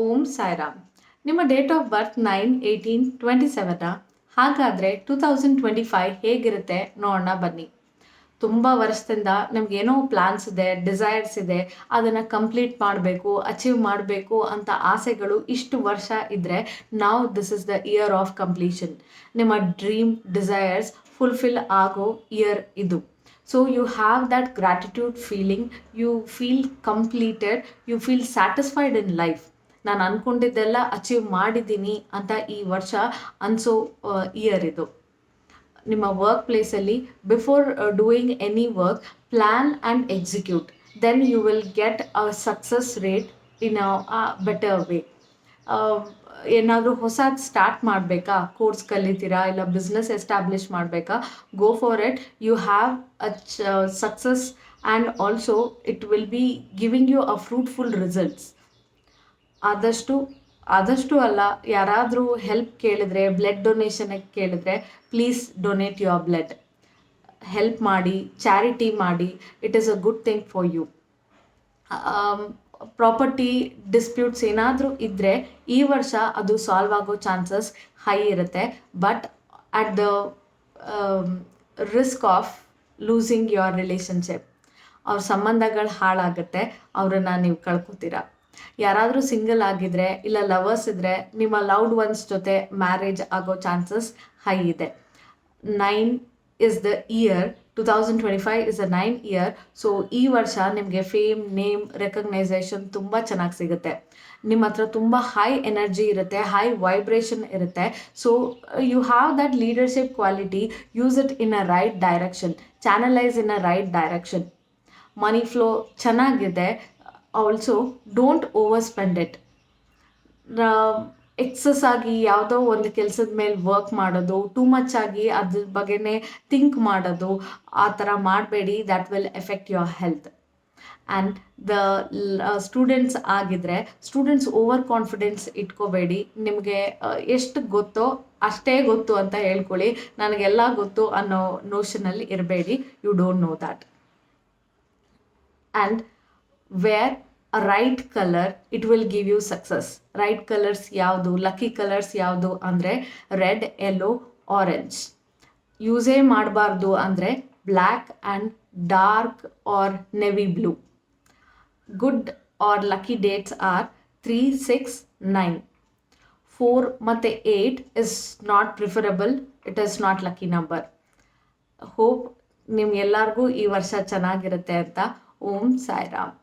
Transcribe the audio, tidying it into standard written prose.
ಓಂ ಸಾಯಿರಾಮ್. ನಿಮ್ಮ date of birth 9/18/27 ಹಾಗಾದರೆ 2025 ಹೇಗಿರುತ್ತೆ ನೋಡೋಣ ಬನ್ನಿ. ತುಂಬ ವರ್ಷದಿಂದ ನಮಗೇನೋ ಪ್ಲ್ಯಾನ್ಸ್ ಇದೆ, ಡಿಸೈರ್ಸ್ ಇದೆ, ಅದನ್ನು ಕಂಪ್ಲೀಟ್ ಮಾಡಬೇಕು, ಅಚೀವ್ ಮಾಡಬೇಕು ಅಂತ ಆಸೆಗಳು ಇಷ್ಟು ವರ್ಷ ಇದ್ದರೆ ನಾವು this is the year of completion. ನಿಮ್ಮ ಡ್ರೀಮ್ ಡಿಸೈರ್ಸ್ ಫುಲ್ಫಿಲ್ ಆಗೋ ಇಯರ್ ಇದು. So you have that gratitude feeling, you feel completed, you feel satisfied in life. ನಾನು ಅಂದ್ಕೊಂಡಿದ್ದೆಲ್ಲ ಅಚೀವ್ ಮಾಡಿದ್ದೀನಿ ಅಂತ ಈ ವರ್ಷ ಅನಿಸೋ ಇಯರ್ ಇದು. ನಿಮ್ಮ ವರ್ಕ್ ಪ್ಲೇಸಲ್ಲಿ before doing any work plan and execute, then you will get a success rate in a better way. ಏನಾದರೂ ಹೊಸದು ಸ್ಟಾರ್ಟ್ ಮಾಡಬೇಕಾ, ಕೋರ್ಸ್ ಕಲಿತೀರಾ, ಇಲ್ಲ ಬಿಸ್ನೆಸ್ ಎಸ್ಟಾಬ್ಲಿಷ್ ಮಾಡಬೇಕಾ, go for it. You have a success and also it will be giving you a fruitful results. ಆದಷ್ಟು ಅಲ್ಲ, ಯಾರಾದರೂ help ಕೇಳಿದ್ರೆ, blood ಡೊನೇಷನ್ಗೆ ಕೇಳಿದ್ರೆ please donate your blood. Help ಮಾಡಿ, ಚಾರಿಟಿ ಮಾಡಿ, it is a good thing for you. Property disputes ಏನಾದರೂ ಇದ್ದರೆ ಈ ವರ್ಷ ಅದು ಸಾಲ್ವ್ ಆಗೋ ಚಾನ್ಸಸ್ ಹೈ ಇರುತ್ತೆ. But at the risk of losing your relationship, ಅವ್ರ ಸಂಬಂಧಗಳು ಹಾಳಾಗುತ್ತೆ, ಅವರನ್ನು ನೀವು ಕಳ್ಕೊತೀರಾ. ಯಾರಾದರೂ ಸಿಂಗಲ್ ಆಗಿದ್ರೆ ಇಲ್ಲ ಲವರ್ಸ್ ಇದ್ದರೆ ನಿಮ್ಮ ಲವ್ಡ್ ಒನ್ಸ್ ಜೊತೆ ಮ್ಯಾರೇಜ್ ಆಗೋ ಚಾನ್ಸಸ್ ಹೈ ಇದೆ. 9 is the year, 2025 is a 9 year. So ಈ ವರ್ಷ ನಿಮಗೆ ಫೇಮ್, ನೇಮ್, ರೆಕಗ್ನೈಸೇಷನ್ ತುಂಬ ಚೆನ್ನಾಗಿ ಸಿಗುತ್ತೆ. ನಿಮ್ಮ ಹತ್ರ ತುಂಬ ಹೈ ಎನರ್ಜಿ ಇರುತ್ತೆ, ಹೈ ವೈಬ್ರೇಷನ್ ಇರುತ್ತೆ. So you have that leadership quality, use it in a right direction, channelize in a right direction. Money flow ಚೆನ್ನಾಗಿದೆ. Also don't over spend it. Excess ಆಗಿ ಯಾವುದೋ ಒಂದು ಕೆಲಸದ ಮೇಲೆ ವರ್ಕ್ ಮಾಡೋದು, ಟೂ ಮಚ್ ಆಗಿ ಅದ್ರ ಬಗ್ಗೆನೇ ಥಿಂಕ್ ಮಾಡೋದು, ಆ ಥರ ಮಾಡಬೇಡಿ. That will effect your health. And the students ಆಗಿದ್ದರೆ ಸ್ಟೂಡೆಂಟ್ಸ್ ಓವರ್ ಕಾನ್ಫಿಡೆನ್ಸ್ ಇಟ್ಕೋಬೇಡಿ. ನಿಮಗೆ ಎಷ್ಟು ಗೊತ್ತೋ ಅಷ್ಟೇ ಗೊತ್ತು ಅಂತ ಹೇಳ್ಕೊಳ್ಳಿ. ನನಗೆಲ್ಲ ಗೊತ್ತು ಅನ್ನೋ ನೋಷನಲ್ಲಿ ಇರಬೇಡಿ. You don't know that. And wear a right colour, it will give you success. Right colours ಯಾವುದು, ಲಕ್ಕಿ ಕಲರ್ಸ್ ಯಾವುದು ಅಂದರೆ ರೆಡ್, ಯೆಲ್ಲೋ, ಆರೆಂಜ್. ಯೂಸೇ ಮಾಡಬಾರ್ದು ಅಂದರೆ black and dark or navy blue. Good or lucky dates are 3, 6, 9. 4 ಮತ್ತು 8 is not preferable, it is not lucky number. Hope ನಿಮ್ಗೆಲ್ಲರಿಗೂ ಈ ವರ್ಷ ಚೆನ್ನಾಗಿರುತ್ತೆ ಅಂತ. ಓಂ ಸಾಯಿರಾಮ್.